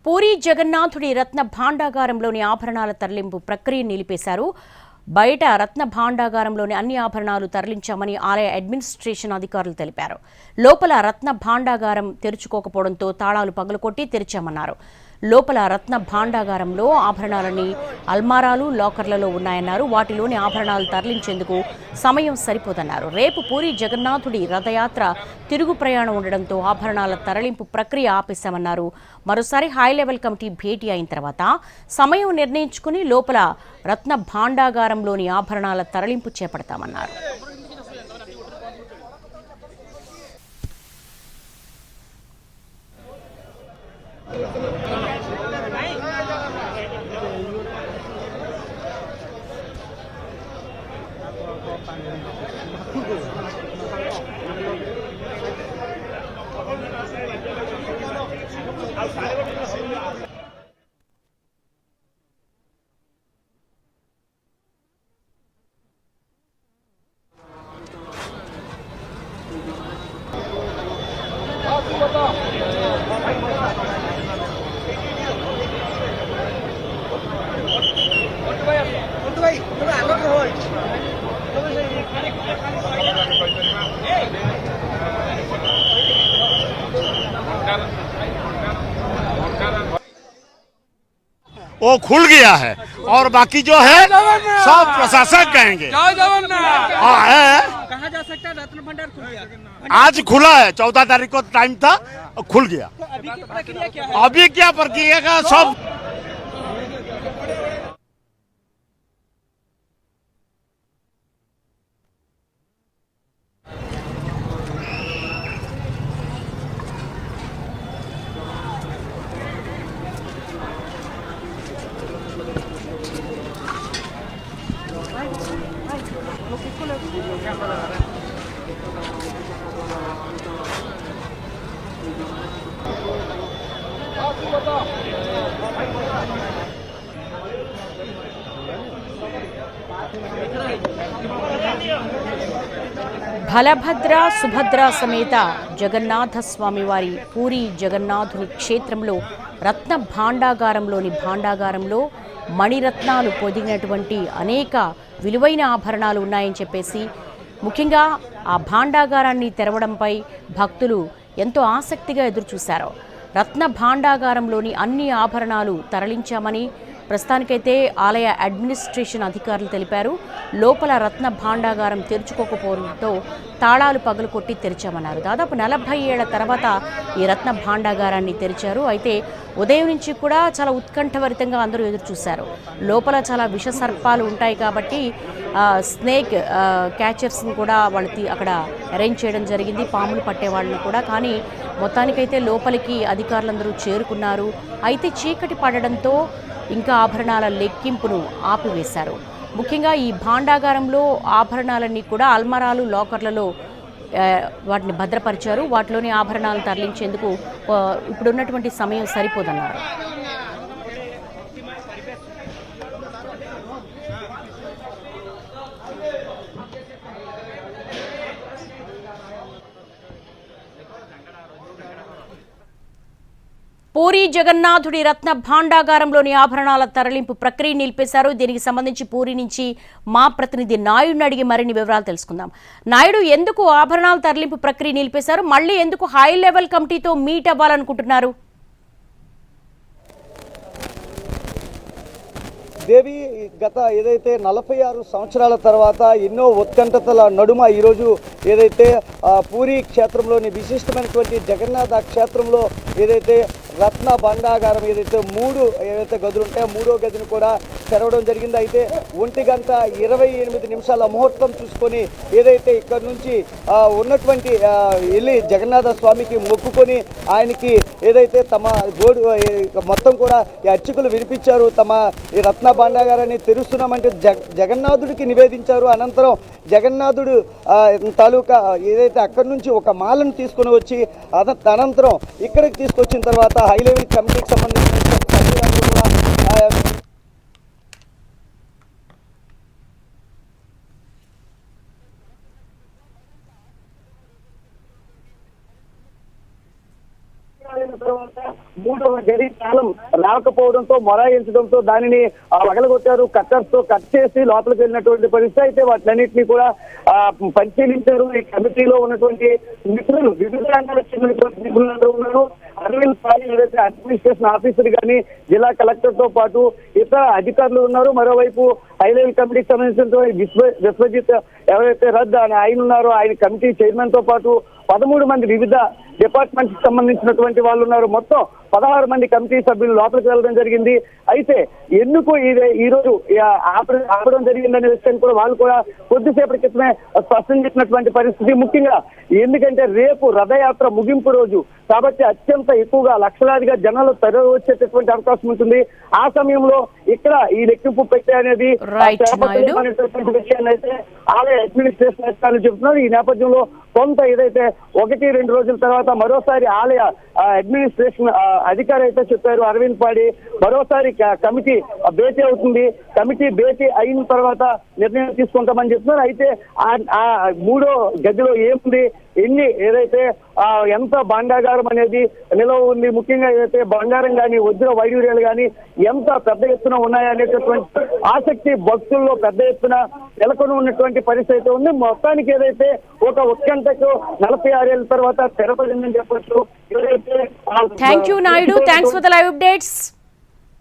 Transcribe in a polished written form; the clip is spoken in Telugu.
పూరీ జగన్నాథుడి రత్న భాండాగారంలోని ఆభరణాల తరలింపు ప్రక్రియ నిలిపేశారు. బయట రత్న భాండాగారంలోని అన్ని ఆభరణాలు తరలించామని ఆలయ అడ్మినిస్ట్రేషన్ అధికారులు తెలిపారు. లోపల రత్న భాండాగారం తెరుచుకోకపోవడంతో తాళాలు పగలకొట్టి తెరిచామన్నారు. లోపల రత్న భాండాగారంలో ఆభరణాలని అల్మారాలు, లాకర్లలో ఉన్నాయన్నారు. వాటిలోని ఆభరణాలు తరలించేందుకు సమయం సరిపోదన్నారు. రేపు పూరీ జగన్నాథుడి రథయాత్ర తిరుగు ప్రయాణం ఉండడంతో ఆభరణాల తరలింపు ప్రక్రియ ఆపేశామన్నారు. మరోసారి హై లెవెల్ కమిటీ భేటీ అయిన తర్వాత సమయం నిర్ణయించుకుని లోపల రత్న భాండాగారంలోని ఆభరణాల తరలింపు చేపడతామన్నారు. वो खुल गया है और बाकी जो है सब प्रशासक कहेंगे। कहाँ जा सकता है? रत्न भंडार खुल गया, आज खुला है, 14 तारीख को टाइम था, खुल गया। तो अभी की प्रक्रिया क्या है? अभी क्या प्रक्रिया का सब బలభద్ర సుభద్ర సమేత జగన్నాథ స్వామివారి పూరీ జగన్నాథుని క్షేత్రంలో రత్న భాండాగారంలో మణిరత్నాలు పొదిగినటువంటి అనేక విలువైన ఆభరణాలు ఉన్నాయని చెప్పేసి ముఖ్యంగా ఆ భాండాగారాన్ని తెరవడంపై భక్తులు ఎంతో ఆసక్తిగా ఎదురుచూశారు. రత్న భాండాగారంలోని అన్ని ఆభరణాలు తరలించామని ప్రస్తుతానికైతే ఆలయ అడ్మినిస్ట్రేషన్ అధికారులు తెలిపారు. లోపల రత్న భాండాగారం తెరుచుకోకపోవడంతో తాళాలు పగలకొట్టి తెరిచామన్నారు. దాదాపు 40 ఏళ్ల తర్వాత ఈ రత్న భాండాగారాన్ని తెరిచారు. అయితే ఉదయం నుంచి కూడా చాలా ఉత్కంఠభరితంగా అందరూ ఎదురు చూశారు. లోపల చాలా విష సర్పాలు ఉంటాయి కాబట్టి స్నేక్ క్యాచర్స్ని కూడా వాళ్ళు అక్కడ అరేంజ్ చేయడం జరిగింది, పాములు పట్టే వాళ్ళని కూడా. కానీ మొత్తానికైతే లోపలికి అధికారులందరూ చేరుకున్నారు. అయితే చీకటి పడడంతో ఇంకా ఆభరణాల లెక్కింపును ఆపివేశారు. ముఖ్యంగా ఈ భాండాగారంలో ఆభరణాలన్నీ కూడా అల్మారాలు, లాకర్లలో వాటిని భద్రపరిచారు. వాటిలోని ఆభరణాలను తరలించేందుకు ఇప్పుడున్నటువంటి సమయం సరిపోదన్నారు. పూరీ జగన్నాథుడి రత్న భాండాగారంలోని ఆభరణాల తరలింపు ప్రక్రియ నిలిపేశారు. దీనికి సంబంధించి పూరీ నుంచి మా ప్రతినిధి నాయుడిని అడిగి మరిన్ని వివరాలు తెలుసుకుందాం. నాయుడు, ఎందుకు ఆభరణాల తరలింపు ప్రక్రియ నిలిపేశారు? మళ్ళీ ఎందుకు హై లెవెల్ కమిటీతో మీట్ అవ్వాలనుకుంటున్నారు? దేవి, గత ఏదైతే 46 సంవత్సరాల తర్వాత ఎన్నో ఉత్కంఠతల నడుమ ఈరోజు ఏదైతే పూరీ క్షేత్రంలోని విశిష్టమైనటువంటి జగన్నాథ క్షేత్రంలో ఏదైతే రత్న భాండాగారం ఏదైతే 3 గదులు ఉంటాయో 3వ గదిని కూడా తెరవడం జరిగింది. అయితే 1:28 ముహూర్తం చూసుకొని ఏదైతే ఇక్కడ నుంచి ఉన్నటువంటి వెళ్ళి జగన్నాథ స్వామికి మొక్కుకొని ఆయనకి ఏదైతే తమ గోడు మొత్తం కూడా ఈ అర్చకులు వినిపించారు. తమ ఈ రత్న భాండాగారాన్ని తెరుస్తున్నామంటే జగన్నాథుడికి నివేదించారు. అనంతరం జగన్నాథుడు తాలూకా ఏదైతే అక్కడి నుంచి ఒక మాలను తీసుకొని వచ్చి అనంతరం ఇక్కడికి తీసుకొచ్చిన తర్వాత హై లెవెల్ కమిటీకి సంబంధించిన తర్వాత మూడవ గది కాలం రాకపోవడంతో మొరాయించడంతో దానిని వగలగొట్టారు. కట్టర్స్ తో కట్ చేసి లోపలికి వెళ్ళినటువంటి పరిస్థితి. అయితే వాటిలన్నింటినీ కూడా పరిశీలించారు. ఈ కమిటీలో ఉన్నటువంటి నిపుణులు, వివిధ రంగాలకు చెందినటువంటి నిపుణులు ఉన్నారు. అరవింద్ పాలి ఏదైతే అడ్మినిస్ట్రేషన్ ఆఫీసర్ గానీ జిల్లా కలెక్టర్ తో పాటు ఇతర అధికారులు ఉన్నారు. మరోవైపు హై లెవెల్ కమిటీకి సంబంధించిన విశ్వజిత్ ఎవరైతే రద్దు ఆయన ఉన్నారో ఆయన కమిటీ చైర్మన్ తో పాటు 13 మంది వివిధ డిపార్ట్మెంట్స్ కి సంబంధించినటువంటి వాళ్ళు ఉన్నారు. మొత్తం 16 మంది కమిటీ సభ్యులు లోపలికి వెళ్ళడం జరిగింది. అయితే ఎందుకు ఈ రోజు ఆపడం జరిగిందనే విషయాన్ని కూడా వాళ్ళు కూడా కొద్దిసేపటి క్రితమే స్పష్టం చేసినటువంటి పరిస్థితి. ముఖ్యంగా ఎందుకంటే రేపు రథయాత్ర ముగింపు రోజు కాబట్టి అత్యంత ఎక్కువగా లక్షలాదిగా జనాలు తరలి వచ్చేటటువంటి అవకాశం ఉంటుంది. ఆ సమయంలో ఇక్కడ ఈ లెక్కింపు పెట్టే అనేది విషయాన్ని అయితే ఆలయ అడ్మినిస్ట్రేషన్ అధికారులు చెబుతున్నారు. ఈ నేపథ్యంలో కొంత ఏదైతే 1-2 రోజుల తర్వాత మరోసారి ఆలయ అడ్మినిస్ట్రేషన్ అధికారి అయితే చెప్పారు అరవింద్ పాడి మరోసారి కమిటీ భేటీ అవుతుంది. కమిటీ భేటీ అయిన తర్వాత నిర్ణయం తీసుకుంటామని చెప్తున్నారు. అయితే ఆ మూడో గదిలో ఏముంది, ఏదైతే ఎంత భాండాగారం అనేది నిలవ ఉంది, ముఖ్యంగా ఏదైతే బంగారం కానీ వజ్ర వైడూర్యాలు కానీ ఎంత పెద్ద ఎత్తున ఉన్నాయనేటటువంటి ఆసక్తి భక్తుల్లో పెద్ద ఎత్తున నెలకొని ఉన్నటువంటి పరిస్థితి ఉంది. మొత్తానికి ఏదైతే ఒక ఉత్కంఠకు 46 ఏళ్ల తర్వాత తెరపడిందని చెప్పొచ్చు. Thank you Naidu, thanks for the live updates.